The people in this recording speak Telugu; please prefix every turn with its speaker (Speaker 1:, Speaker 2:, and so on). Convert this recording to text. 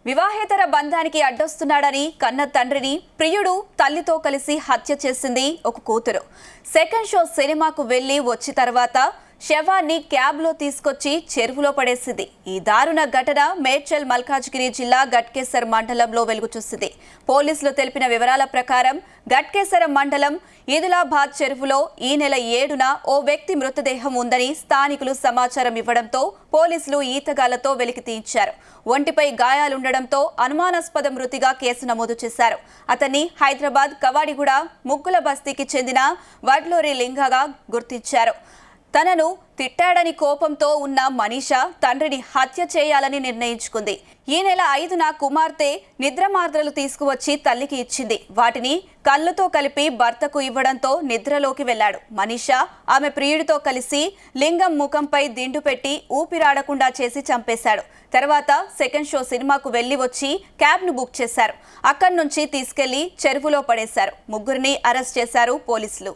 Speaker 1: వివాహేతర బంధానికి అడ్డొస్తున్నాడని కన్న తండ్రిని ప్రియుడు తల్లితో కలిసి హత్య చేసింది ఒక కూతురు. సెకండ్ షో సినిమాకు వెళ్లి వచ్చి తర్వాత శవాన్ని క్యాబ్లో తీసుకొచ్చి చెరువులో పడేసింది. ఈ దారుణ ఘటన మేడ్చల్ మల్కాజ్గిరి జిల్లా గట్కేసర్ మండలంలో వెలుగు చూసింది. పోలీసులు తెలిపిన వివరాల ప్రకారం గట్కేసర మండలం ఈదులాబాద్ చెరువులో ఈ నెల 7న ఓ వ్యక్తి మృతదేహం ఉందని స్థానికులు సమాచారం ఇవ్వడంతో పోలీసులు ఈతగాళ్లతో వెలికి తీయించారు. ఒంటిపై గాయాలుండడంతో అనుమానాస్పద మృతిగా కేసు నమోదు చేశారు. అతన్ని హైదరాబాద్ కవాడిగూడ ముగ్గుల బస్తీకి చెందిన వడ్లూరి లింగగా గుర్తించారు. తనను తిట్టాడని కోపంతో ఉన్న మనీషా తండ్రిని హత్య చేయాలని నిర్ణయించుకుంది. ఈ నెల 5న కుమార్తె నిద్రమాత్రలు తీసుకువచ్చి తల్లికి ఇచ్చింది. వాటిని కళ్ళుతో కలిపి భర్తకు ఇవ్వడంతో నిద్రలోకి వెళ్లాడు. మనీషా ఆమె ప్రియుడితో కలిసి లింగం ముఖంపై దిండు పెట్టి ఊపిరాడకుండా చేసి చంపేశాడు. తర్వాత సెకండ్ షో సినిమాకు వెళ్లి వచ్చి క్యాబ్ను బుక్ చేశారు. అక్కడి నుంచి తీసుకెళ్లి చెరువులో పడేశారు. ముగ్గురిని అరెస్ట్ చేశారు పోలీసులు.